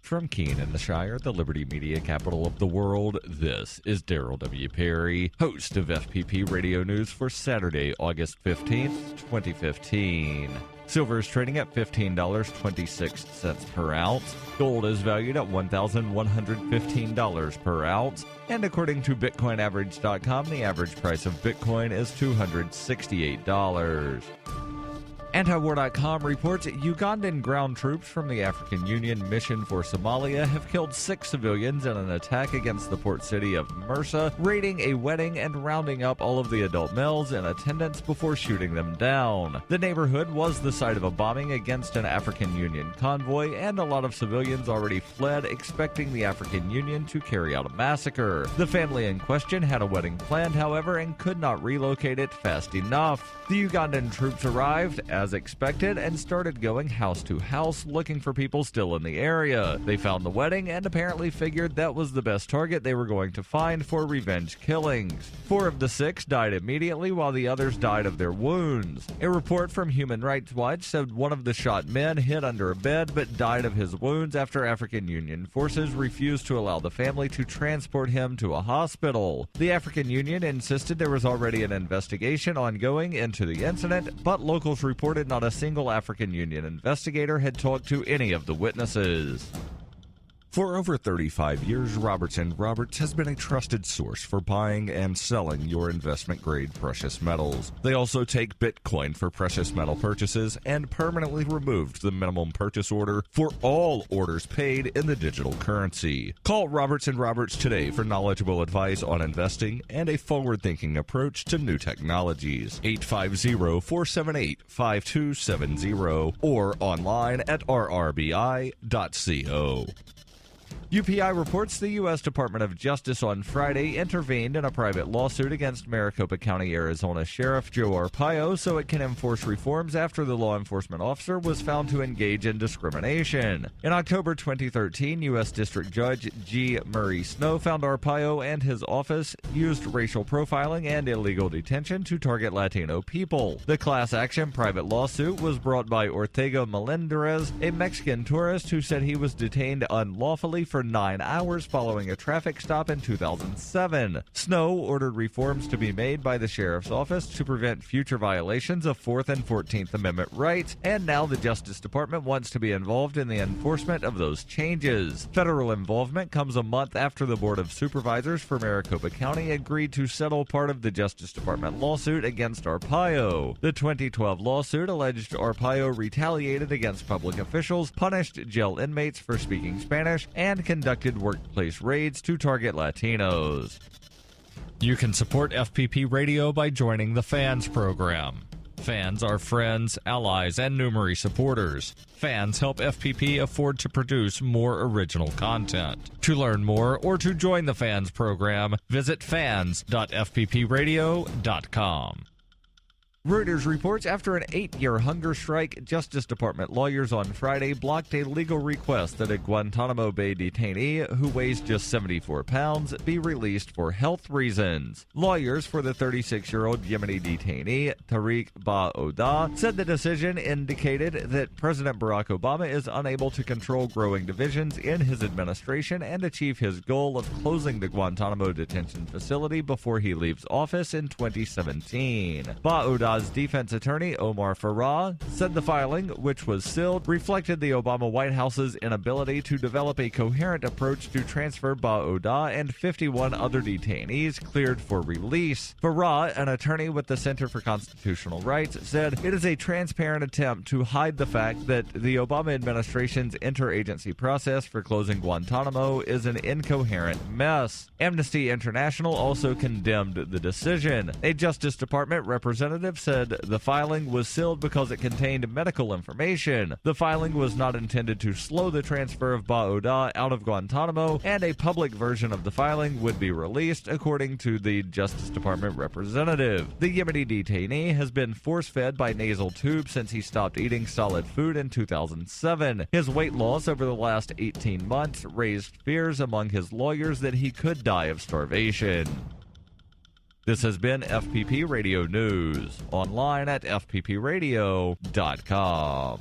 From Keene in the Shire, the Liberty Media capital of the world, this is Daryl W. Perry, host of FPP Radio News for Saturday, August 15th, 2015. Silver is trading at $15.26 per ounce. Gold is valued at $1,115 per ounce. And according to BitcoinAverage.com, the average price of Bitcoin is $268. Antiwar.com reports Ugandan ground troops from the African Union Mission for Somalia have killed 6 civilians in an attack against the port city of Mersa, raiding a wedding and rounding up all of the adult males in attendance before shooting them down. The neighborhood was the site of a bombing against an African Union convoy, and a lot of civilians already fled, expecting the African Union to carry out a massacre. The family in question had a wedding planned, however, and could not relocate it fast enough. The Ugandan troops arrived, as expected, and started going house to house looking for people still in the area. They found the wedding and apparently figured that was the best target they were going to find for revenge killings. 4 of the 6 died immediately, while the others died of their wounds. A report from Human Rights Watch said one of the shot men hid under a bed but died of his wounds after African Union forces refused to allow the family to transport him to a hospital. The African Union insisted there was already an investigation ongoing into the incident, but locals reported not a single African Union investigator had talked to any of the witnesses. For over 35 years, Robertson Roberts has been a trusted source for buying and selling your investment-grade precious metals. They also take Bitcoin for precious metal purchases and permanently removed the minimum purchase order for all orders paid in the digital currency. Call Robertson Roberts today for knowledgeable advice on investing and a forward-thinking approach to new technologies. 850-478-5270 or online at rrbi.co. UPI reports the U.S. Department of Justice on Friday intervened in a private lawsuit against Maricopa County, Arizona Sheriff Joe Arpaio so it can enforce reforms after the law enforcement officer was found to engage in discrimination. In October 2013, U.S. District Judge G. Murray Snow found Arpaio and his office used racial profiling and illegal detention to target Latino people. The class action private lawsuit was brought by Ortega Melendrez, a Mexican tourist who said he was detained unlawfully for 9 hours following a traffic stop in 2007. Snow ordered reforms to be made by the sheriff's office to prevent future violations of 4th and 14th Amendment rights, and now the Justice Department wants to be involved in the enforcement of those changes. Federal involvement comes a month after the Board of Supervisors for Maricopa County agreed to settle part of the Justice Department lawsuit against Arpaio. The 2012 lawsuit alleged Arpaio retaliated against public officials, punished jail inmates for speaking Spanish, and conducted workplace raids to target Latinos. You can support FPP Radio by joining the Fans program. Fans are friends, allies, and numerous supporters. Fans help FPP afford to produce more original content. To learn more or to join the Fans program, visit fans.fppradio.com. Reuters reports after an 8-year hunger strike, Justice Department lawyers on Friday blocked a legal request that a Guantanamo Bay detainee who weighs just 74 pounds be released for health reasons. Lawyers for the 36-year-old Yemeni detainee, Tariq Ba-Oda, said the decision indicated that President Barack Obama is unable to control growing divisions in his administration and achieve his goal of closing the Guantanamo detention facility before he leaves office in 2017. Ba-Oda's defense attorney, Omar Farah, said the filing, which was sealed, reflected the Obama White House's inability to develop a coherent approach to transfer Ba-Oda and 51 other detainees cleared for release. Farah, an attorney with the Center for Constitutional Rights, said it is a transparent attempt to hide the fact that the Obama administration's interagency process for closing Guantanamo is an incoherent mess. Amnesty International also condemned the decision. A Justice Department representative said the filing was sealed because it contained medical information. The filing was not intended to slow the transfer of Ba-Oda out of Guantanamo, and a public version of the filing would be released, according to the Justice Department representative. The Yemeni detainee has been force-fed by nasal tubes since he stopped eating solid food in 2007. His weight loss over the last 18 months raised fears among his lawyers that he could die of starvation. This has been FPP Radio News, online at fppradio.com.